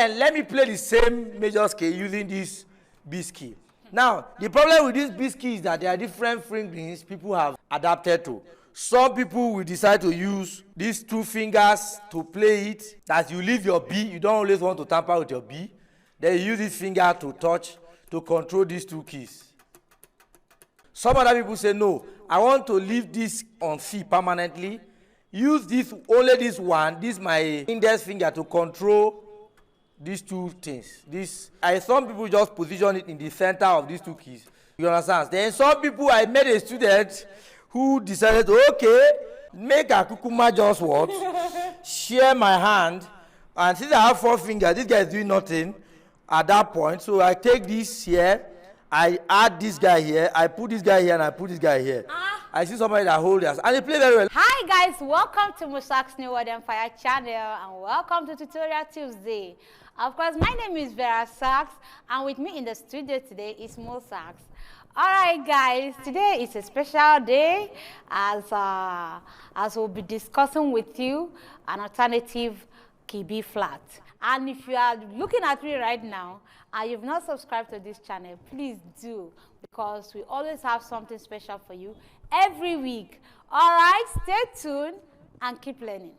then let me play the same major scale using this BIS key. Now, the problem with this BIS key is that there are different fingerings people have adapted to. Some people will decide to use these two fingers to play it. That you leave your B, you don't always want to tamper with your B. Then you use this finger to touch, to control these two keys. Some other people say, no, I want to leave this on C permanently. Use this, only this one, this my index finger to control these two things. Some people just position it in the center of these two keys. You understand? Then some people, I met a student who decided, okay, make a kukuma just what? Share my hand. And since I have 4 fingers, this guy is doing nothing at that point. So I take this here, I add this guy here, I put this guy here, and I put this guy here. I see somebody that holds us, and they play very well. Hi guys, welcome to MOSAX New World Empire channel, and welcome to Tutorial Tuesday. Of course, my name is SAX, and with me in the studio today is MOSAX. Alright guys, today is a special day as we'll be discussing with you an alternative key Bflat. And if you are looking at me right now and you've not subscribed to this channel, please do, because we always have something special for you every week. Alright, stay tuned and keep learning.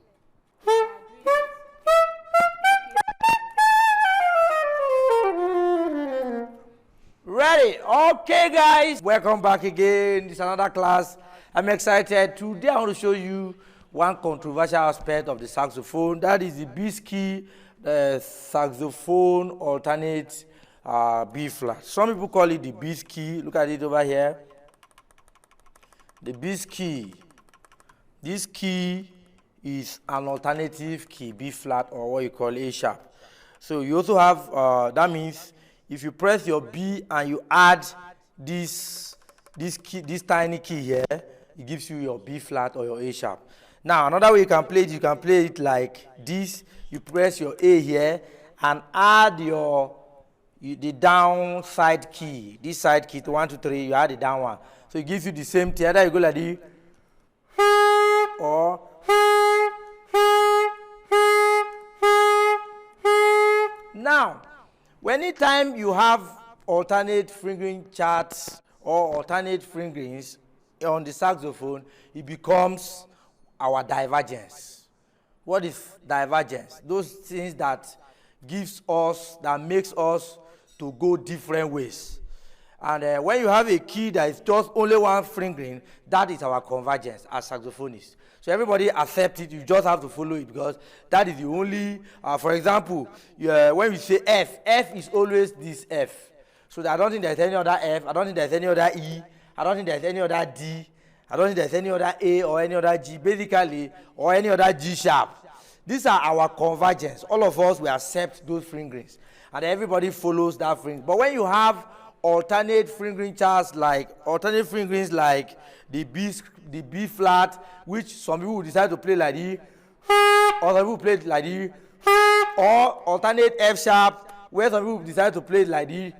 Ready? Okay guys, welcome back again. This is another class. I'm excited. Today I want to show you one controversial aspect of the saxophone. That is the BIS key, the saxophone alternate Bflat. Some people call it the BIS key. Look at it over here. The BIS key. This key is an alternative key Bflat, or what you call A sharp. So you also have, that means if you press your B and you add this tiny key here, it gives you your B-flat or your A sharp. Now, another way you can play it like this. You press your A here and add the down side key. This side key to 1, 2, 3, you add the down one. So it gives you the same thing. Either you go like this, or now, anytime you have alternate fingering charts or alternate fingerings on the saxophone, it becomes our divergence. What is divergence? Those things that makes us to go different ways. And when you have a key that is just only one fingering, that is our convergence as saxophonists. So everybody accept it, you just have to follow it, because that is the only, for example, when we say F, F is always this F. So I don't think there's any other F, I don't think there's any other E, I don't think there's any other D, I don't think there's any other A or any other G, basically, or any other G sharp. These are our convergence. All of us will accept those fingerings, and everybody follows that fingering. But when you have alternate fingering charts, like alternate fingerings like the Bflat, which some people will decide to play like this, or some people play it like this, or alternate F sharp, where some people decide to play it like this,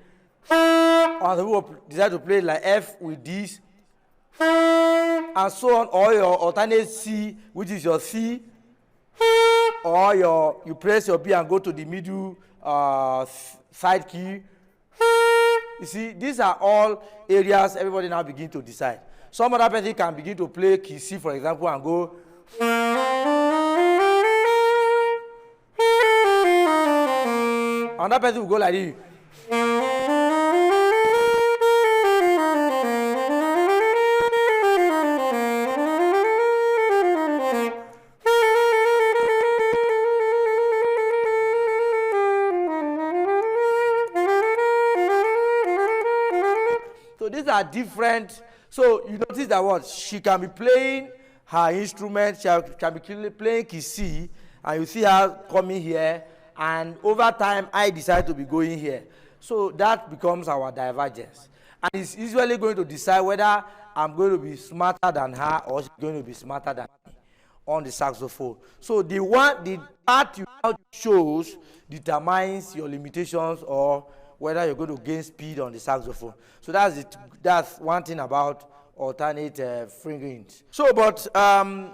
or some people decide to play it like F with this, and so on, or your alternate C, which is your C, or you press your B and go to the middle side key. You see, these are all areas everybody now begin to decide. Some other person can begin to play key C, for example, and go. Another person will go like this. So these are different. So you notice that what? She can be playing her instrument, she can be playing key C, and you see her coming here, and over time I decide to be going here. So that becomes our divergence. And it's usually going to decide whether I'm going to be smarter than her or she's going to be smarter than me on the saxophone. So the part you now chose determines your limitations or whether you're going to gain speed on the saxophone. So that's one thing about alternate fingerings. So, but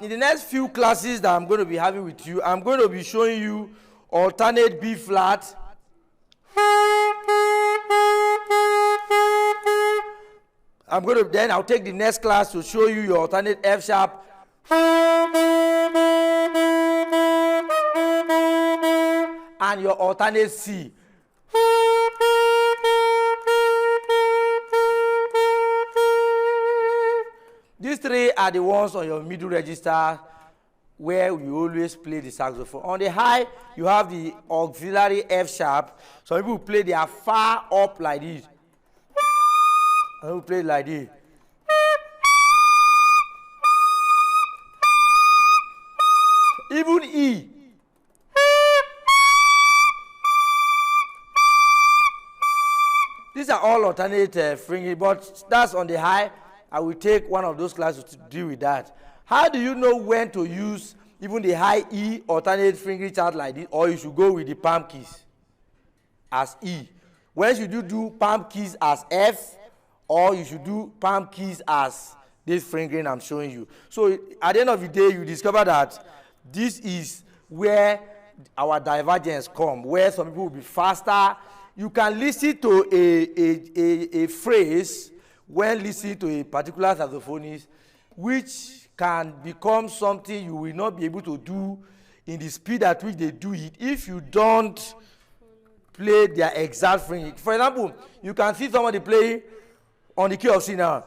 in the next few classes that I'm going to be having with you, I'm going to be showing you alternate Bflat I'll take the next class to show you your alternate F sharp. And your alternate C. These three are the ones on your middle register where we always play the saxophone. On the high, you have the auxiliary F sharp. Some people play they are far up like this. Some people play like this. Even E. These are all alternate fingering, but that's on the high. I will take one of those classes to deal with that. How do you know when to use even the high E alternate fingering chart like this, or you should go with the palm keys as E? When should you do palm keys as F, or you should do palm keys as this fingering I'm showing you? So at the end of the day, you discover that this is where our divergence come, where some people will be faster. You can listen to a phrase when listening to a particular saxophonist, which can become something you will not be able to do in the speed at which they do it if you don't play their exact fingering. For example, you can see somebody play on the key of C now.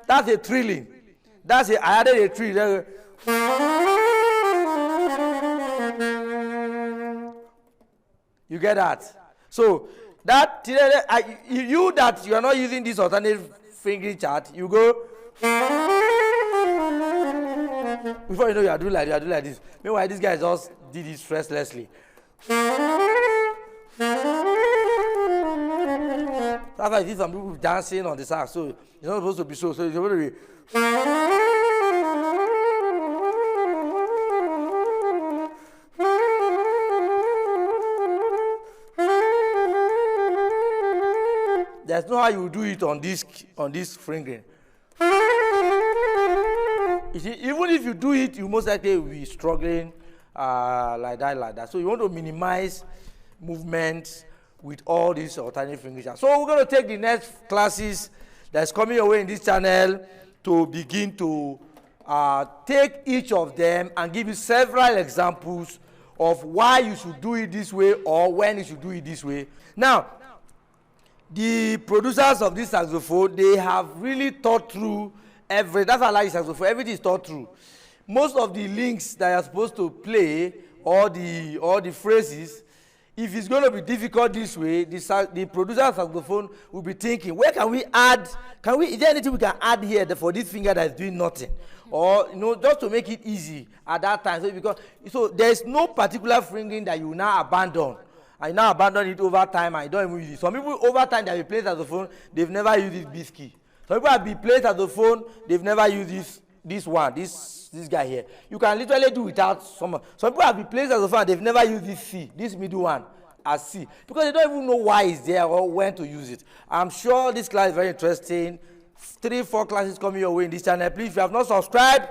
That's a trilling. I added a trill. You get that? So that you that you are not using this alternate fingering chart, you go before you know you are doing like this. Meanwhile, this guy just did it restlessly. That's why I see some people dancing on the sax. So it's not supposed to be so. So it's supposed to be. There's no how you do it on this fingering. Even if you do it, you most likely will be struggling like that. So you want to minimize movements with all these alternate fingering. So we're going to take the next classes that's coming your way in this channel to begin to take each of them and give you several examples of why you should do it this way or when you should do it this way. Now, the producers of this saxophone, they have really thought through that's why I like saxophone. Everything is thought through. Most of the links that you're supposed to play, or the phrases, if it's going to be difficult this way, the producer of saxophone will be thinking, where can we add? Is there anything we can add here for this finger that is doing nothing? Or just to make it easy at that time. So there's no particular fingering that you will now abandon. I now abandon it over time. I don't even use it. Some people over time that have been playing saxophone, they've never used this BIS key. Some people have been playing saxophone, they've never used this guy here. You can literally do without some people have been playing saxophone, they've never used this C, this middle one as C, because they don't even know why it's there or when to use it. I'm sure this class is very interesting. 3-4 classes coming your way in this channel. Please, if you have not subscribed,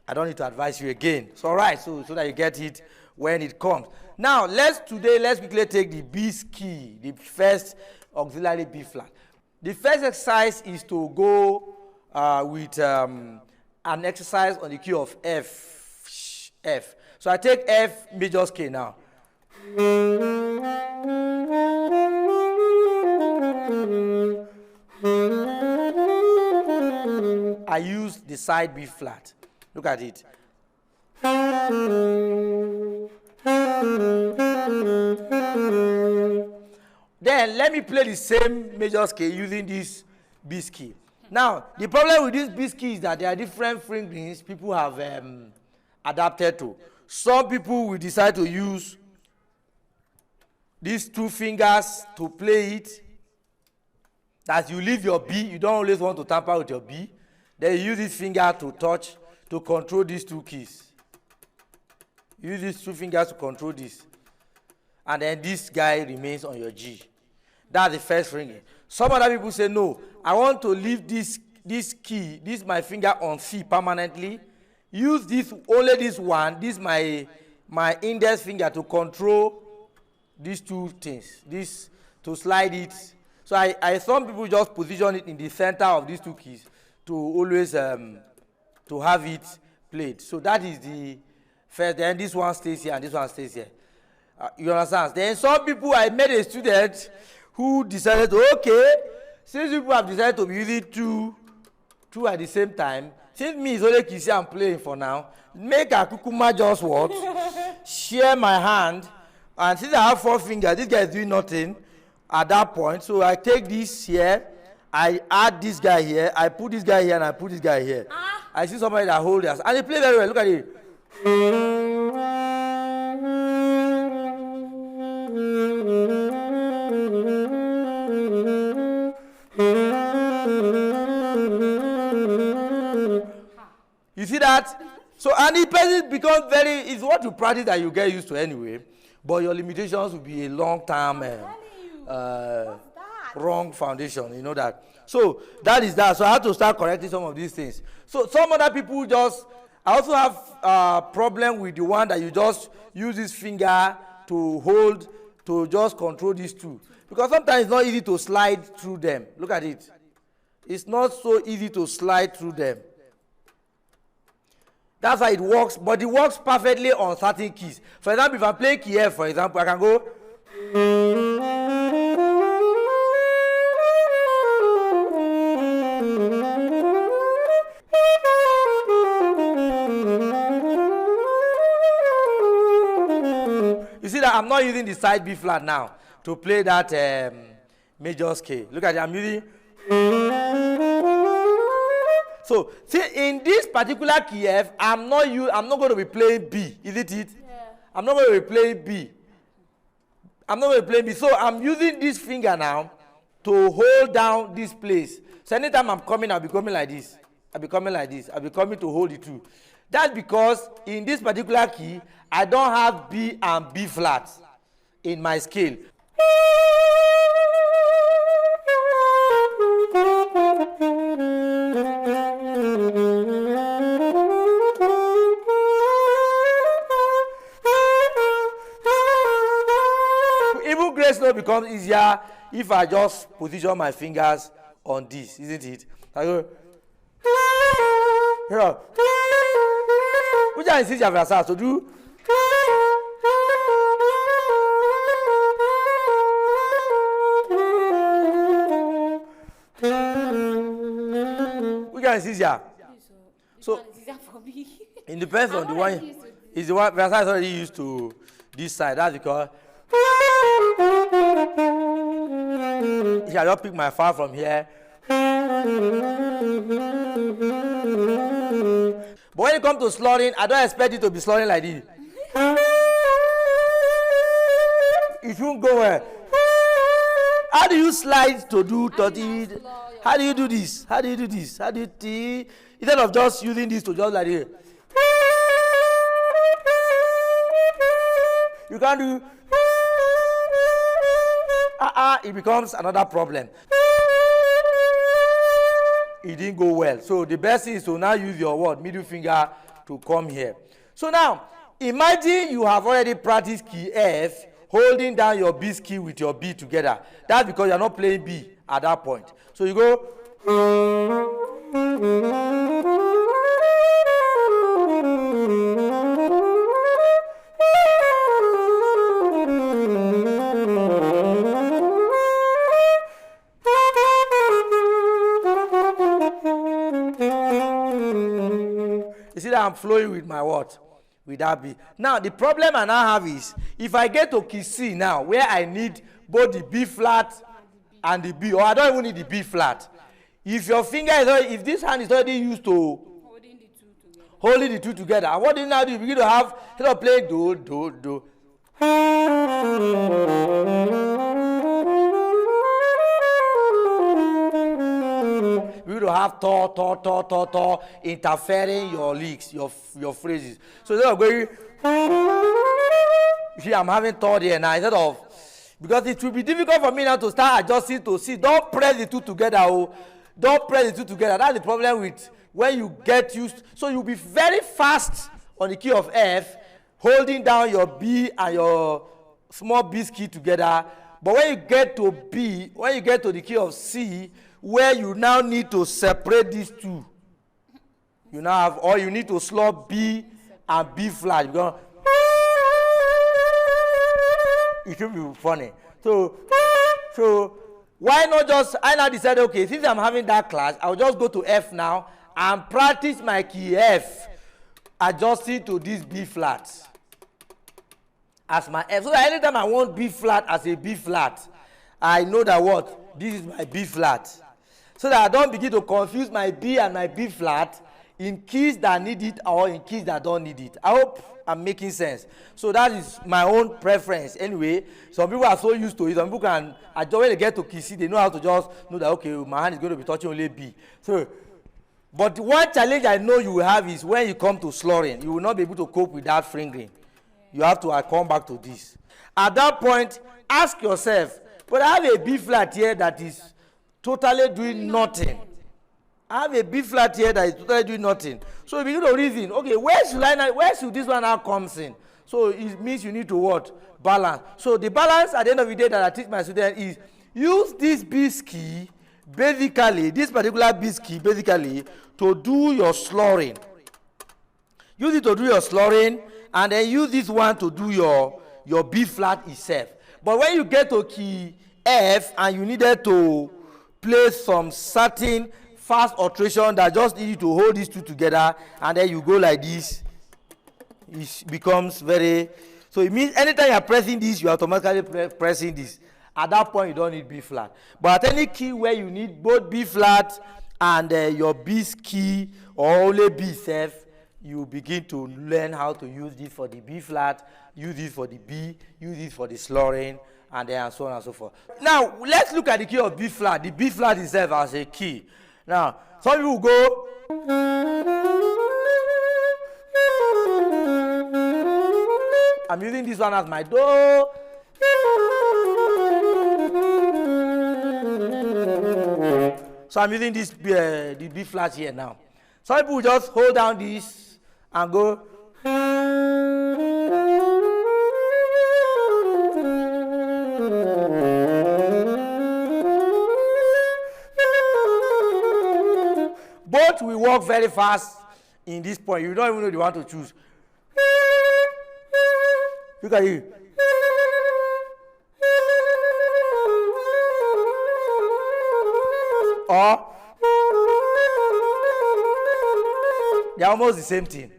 I don't need to advise you again. It's all right, so that you get it when it comes. Now, let's quickly take the BIS key, the first auxiliary B flat. The first exercise is to go with an exercise on the key of F. So I take F major scale now. I use the side B flat. Look at it. Then let me play the same major scale using this BIS key. Now, the problem with this BIS key is that there are different fingerings people have adapted to. Some people will decide to use these 2 fingers to play it. That you leave your B, you don't always want to tamper with your B. Then you use this finger to touch, to control these 2 keys. Use these 2 fingers to control this. And then this guy remains on your G. That's the first fingering. Some other people say, no, I want to leave this my finger on C permanently. Use only this one, this my my index finger to control these two things, this to slide it. So I some people just position it in the center of these two keys to always to have it played. So that is the first. Then this one stays here and this one stays here. You understand? Then some people, I met a student who decided to, okay, since people have decided to be using two at the same time, since me is only kissing and playing for now, make a kukuma just what? Share my hand. And since I have 4 fingers, this guy is doing nothing at that point. So I take this here, I add this guy here, I put this guy here, and I put this guy here. I see somebody that holds this. And they play very well. Look at it. You see that? So, and the person becomes very, it's what you practice that you get used to anyway. But your limitations will be a long-term, wrong foundation. You know that. So, that is that. So, I have to start correcting some of these things. So, some other people just, I also have a problem with the one that you just use this finger to hold, to just control these two. Because sometimes it's not easy to slide through them. Look at it. It's not so easy to slide through them. That's how it works, but it works perfectly on certain keys. For example, if I'm playing key F, for example, I can go. You see that I'm not using the side B flat now to play that major scale. Look at it, I'm using. So, see, in this particular key F, I'm not going to be playing B, isn't it? Yeah. I'm not going to be playing B. I'm not going to play B. So, I'm using this finger now to hold down this place. So, anytime I'm coming, I'll be coming like this. I'll be coming like this. I'll be coming to hold it too. That's because in this particular key, I don't have B and B flat in my scale. Even grace note becomes easier if I just position my fingers on this, isn't it? I go here. Which one is easier for yourself to do? Which one is easier? So it depends on the one. Is the one Versailles is already used to this side. That's because if I just pick my file from here. But when it comes to slurring, I don't expect it to be slurring like this. It won't go well. How do you slide to do 30? How do you do this? How do you do this? How do you instead of just using this to just like this? You can't do. It becomes another problem. It didn't go well. So the best is to now use your what? Middle finger to come here. So now, imagine you have already practiced key F, holding down your B key with your B together. That's because you're not playing B at that point. So you go. You see that I'm flowing with my what? With that B. Now, the problem I now have is, if I get to key C now, where I need both the B flat and the B, or I don't even need the B flat. If your finger is already, if this hand is already used to holding the two together, and what do you now do? You begin to have, instead of playing do, do, do. We will have to interfering your licks, your phrases. So instead of going, see, I'm having thought here now instead of, because it will be difficult for me now to start adjusting to see. Don't press the two together. Oh, don't press the two together. That's the problem with when you get used. So you'll be very fast on the key of F, holding down your B and your small B key together. But when you get to B, when you get to the key of C, where you now need to separate these two, you now have, or you need to slot B and B flat. Because it should be funny. So why not just, I now decided, okay, since I'm having that class, I'll just go to F now and practice my key F, adjusting to this B flat as my F. So that anytime I want B flat as a B flat, I know that what? This is my B flat. So that I don't begin to confuse my B and my B flat in keys that need it or in keys that don't need it. I hope I'm making sense. So that is my own preference. Anyway, some people are so used to it. Some people can, when they get to key C, they know how to just know that, okay, my hand is going to be touching only B. So, but one challenge I know you will have is when you come to slurring, you will not be able to cope with that fingering. You have to come back to this. At that point, ask yourself, but I have a B flat here that is totally doing nothing. I have a B flat here that is totally doing nothing. So you begin to reason, okay, where should this one now comes in? So it means you need to what? Balance. So the balance at the end of the day that I teach my students is use this B key, basically, this particular B key, basically, to do your slurring. Use it to do your slurring, and then use this one to do your B flat itself. But when you get to key F and you needed to play some certain fast alteration that just need you to hold these two together, and then you go like this, it becomes very, so it means anytime you are pressing this, you are automatically pressing this. At that point, you don't need B flat. But at any key where you need both B flat and your B key or only B self, you begin to learn how to use this for the B flat, use this for the B, use this for the slurring, and then so on and so forth. Now, let's look at the key of B flat, the B flat itself as a key. Now, some people go, I'm using this one as my do. So I'm using this the B flat here now. Some people just hold down this and go. Both will work very fast in this point. You don't even know the one to choose. Look at you. Or they're almost the same thing.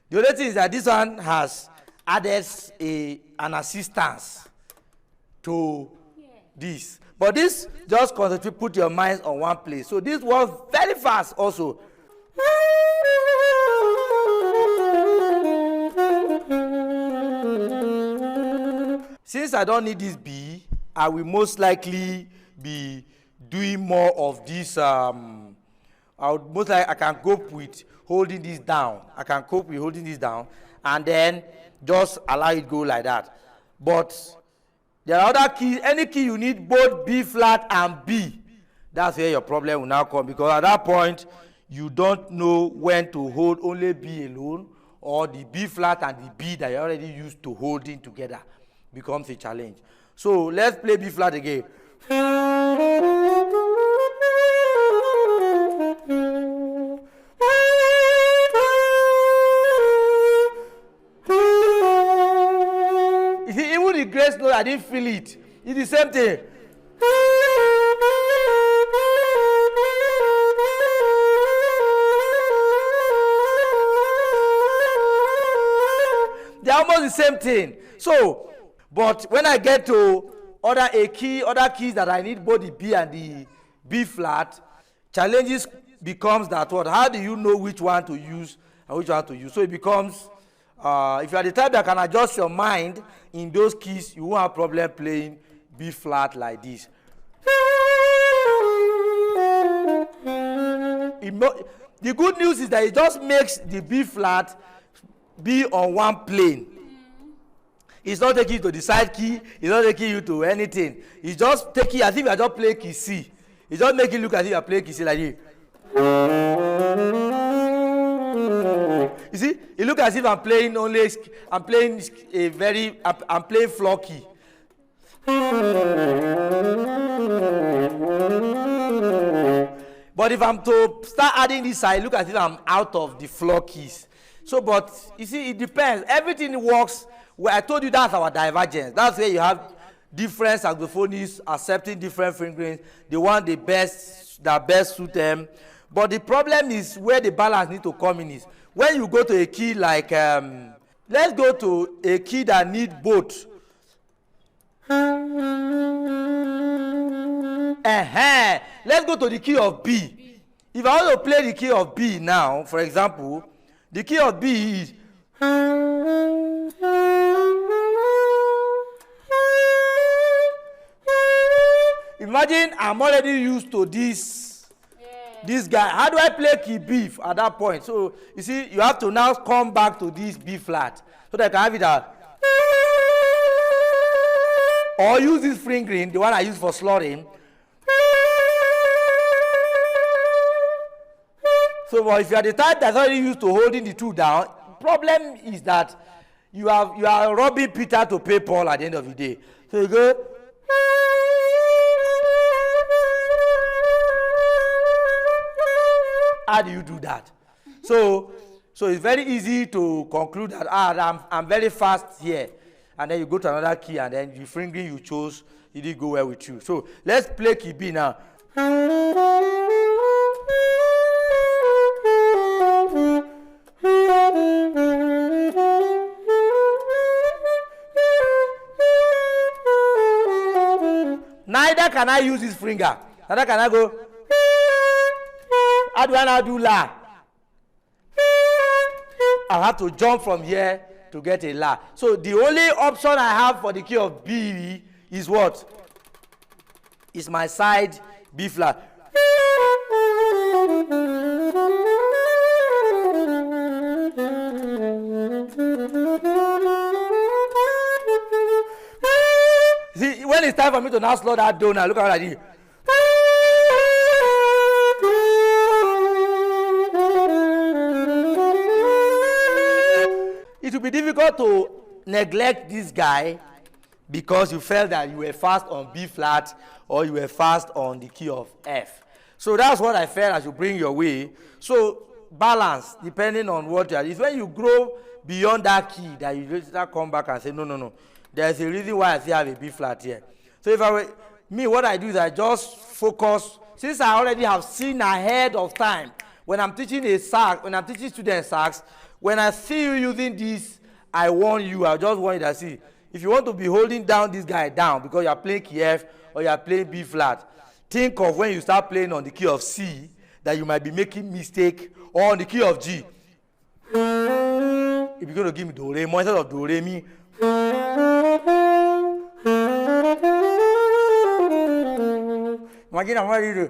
The only thing is that this one has added an assistance to this. But this just concentrate, put your minds on one place. So this works very fast also. Since I don't need this B, I will most likely be doing more of this. I can cope with holding this down. I can cope with holding this down and then just allow it go like that. But there are other keys. Any key you need both B flat and B. That's where your problem will now come, because at that point you don't know when to hold only B alone, or the B flat and the B that you already used to holding together becomes a challenge. So let's play B flat again. You see, even the grace note, I didn't feel it. It's the same thing. They're almost the same thing. So, but when I get to other keys that I need both the B and the B flat, challenges becomes that what? How do you know which one to use and which one to use? So it becomes, if you are the type that can adjust your mind in those keys, you won't have problem playing B flat like this. The good news is that it just makes the B flat be on one plane. It's not taking you to the side key. It's not taking you to anything. It's just taking, as if you are just playing key C. It's just making it look as if you are playing key C like this. You see, it looks as if I'm playing I'm playing floor key. But if I'm to start adding this side, look as if I'm out of the floor keys. So, but you see, it depends. Everything works. Where I told you that's our divergence. That's where you have different saxophonists accepting different fingerings. They want that best suit them. But the problem is where the balance needs to come in is when you go to a key like, let's go to a key that needs both. Let's go to the key of B. If I want to play the key of B now, for example, the key of B is imagine I'm already used to this guy. How do I play key B at that point? So you see, you have to now come back to this B flat so that I can have it out. Or use this fingering, the one I use for slurring. So well, if you are the type that's already used to holding the two down, problem is that you are robbing Peter to pay Paul at the end of the day. So you go. How do you do that? So it's very easy to conclude that I'm very fast here. And then you go to another key, and then the fingering you chose, it didn't go well with you. So let's play key B now. Neither can I use this finger. Neither can I go. How do I now do La? I have to jump from here to get a La. So the only option I have for the key of B is what? Is my side B flat. See, when it's time for me to now slow that down, now look at what I did. It will be difficult to neglect this guy because you felt that you were fast on B flat or you were fast on the key of F. So that's what I felt I should bring your way. So balance, depending on what you are. It's when you grow beyond that key that you just come back and say, no. There's a reason why I still have a B flat here. So if I were me, what I do is I just focus. Since I already have seen ahead of time, when I'm teaching a sax, when I'm teaching students sax, when I see you using this, I warn you. I just want you to see. If you want to be holding down this guy down because you are playing key F or you are playing B flat, think of when you start playing on the key of C that you might be making mistake, or on the key of G. If you're going to give me do re mo instead of do re mi. Imagine I'm ready to.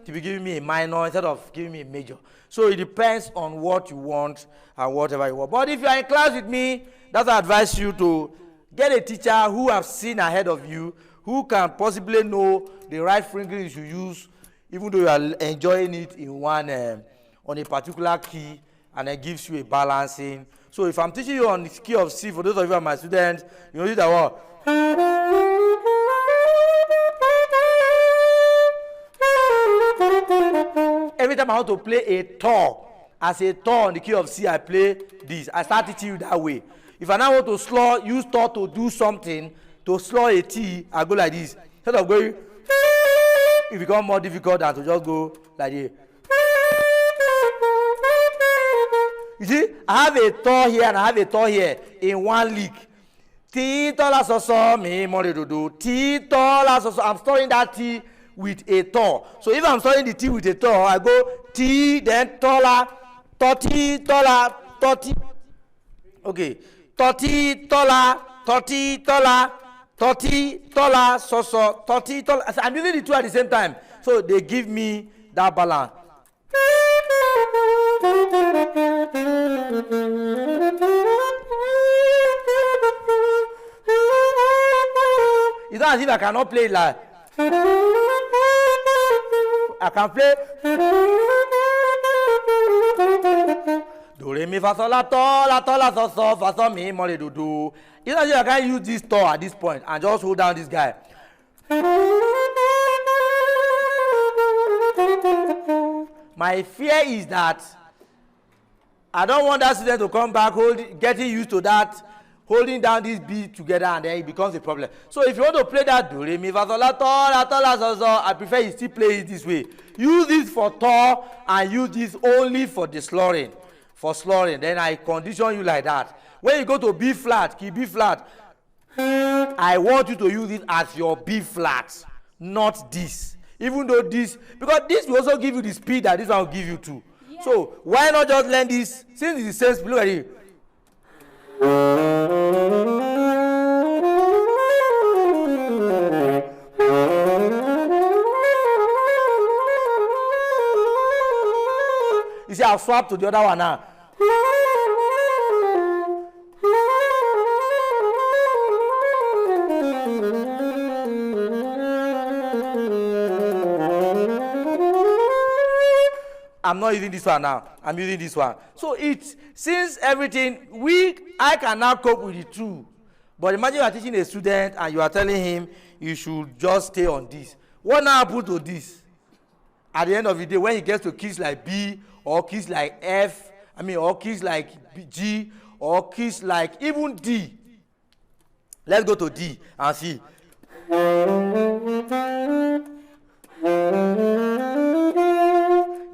To be giving me a minor instead of giving me a major. So it depends on what you want and whatever you want. But if you are in class with me, that's why I advise you to get a teacher who have seen ahead of you, who can possibly know the right fingering you should use, even though you are enjoying it in one on a particular key, and it gives you a balancing. So if I'm teaching you on the key of C, for those of you who are my students, you know that what? Every time I want to play a tour, as a tour on the key of C, I play this. I start teaching you that way. If I now want to use tour to do something, to slow a T, I go like this. Instead of going, it becomes more difficult than to just go like this. You see, I have a tour here and I have a tour here in one lick. T, tola, so, so, me, more to do. T, tola, so, so. I'm storing that T with a tour. So if I'm storing the T with a tour, I go T, then tola, 30, tola, 30. Okay. 30, tola, 30, tola, 30, tola, so, so, 30, tola. I'm using the two at the same time. So they give me that balance. You don't as if I cannot play it like. I can play. Do re mi fa sol la so fa so mi mo re do. It's as if I can't use this to at this point and just hold down this guy. My fear is that I don't want that student to come back getting used to that, holding down this B together, and then it becomes a problem. So if you want to play that do re mi fa sol la so, I prefer you still play it this way. Use this for to and use this only for the slurring. For slurring, then I condition you like that. When you go to B flat, key B flat, I want you to use it as your B flat, not this. Even though this, because this will also give you the speed that this one will give you too. Yeah. So why not just learn this? Since it's the same speed, look at it. You see, I'll swap to the other one now. I'm not using this one now. I'm using this one. So since everything, I can now cope with the two. But imagine you are teaching a student and you are telling him you should just stay on this. What now happens to this? At the end of the day, when he gets to keys like B or keys like F, or keys like G or keys like even D. Let's go to D and see.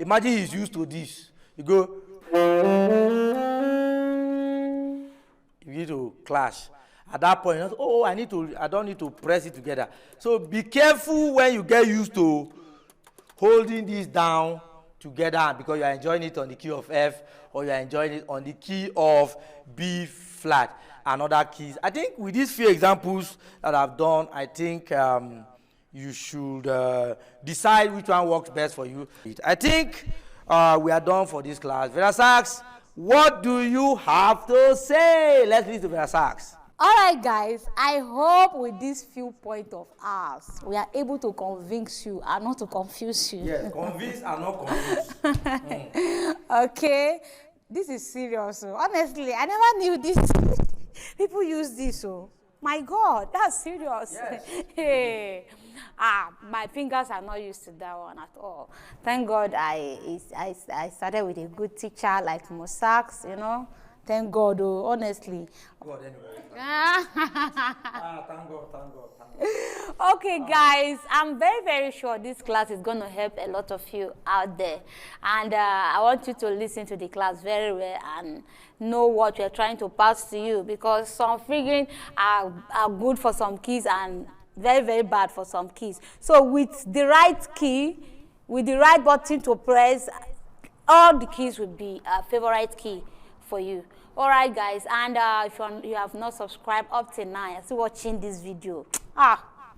Imagine he's used to this. You go. You need to clash. At that point, I don't need to press it together. So be careful when you get used to holding this down together because you are enjoying it on the key of F or you are enjoying it on the key of B flat and other keys. I think with these few examples that I've done, I think you should decide which one works best for you. I think we are done for this class. Vera Sax, what do you have to say? Let's listen to Vera Sax. All right, guys, I hope with this few points of ours, we are able to convince you and not to confuse you. Yes, convince and not confuse. Okay, this is serious. Honestly, I never knew this. People use this. My God, that's serious. Yes. Hey. My fingers are not used to that one at all. Thank God I started with a good teacher like MOSAX, Thank God, honestly. God, anyway. Thank God. Okay, guys, I'm very, very sure this class is going to help a lot of you out there. And I want you to listen to the class very well and know what we're trying to pass to you, because some fingering are good for some keys and very, very bad for some keys. So with the right key, with the right button to press, all the keys will be a favorite key for you. All right, guys, and if you have not subscribed up till now and still watching this video,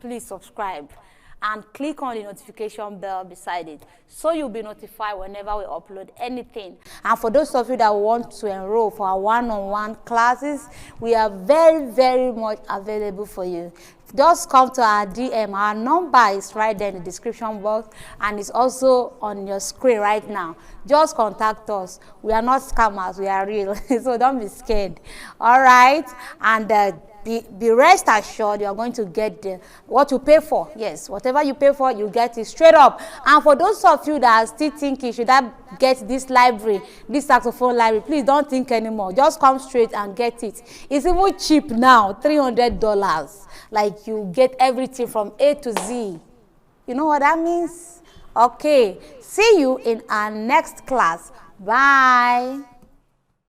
please subscribe and click on the notification bell beside it so you'll be notified whenever we upload anything. And for those of you that want to enroll for our one-on-one classes, we are very, very much available for you. Just come to our DM. Our number is right there in the description box and it's also on your screen right now. Just contact us. We are not scammers, we are real. So don't be scared. All right? And be rest assured you are going to get what you pay for. Yes, whatever you pay for, you get it straight up. And for those of you that are still thinking, should I get this library, this saxophone library, please don't think anymore. Just come straight and get it. It's even cheap now, $300. Like you get everything from A to Z. You know what that means? Okay, see you in our next class. Bye.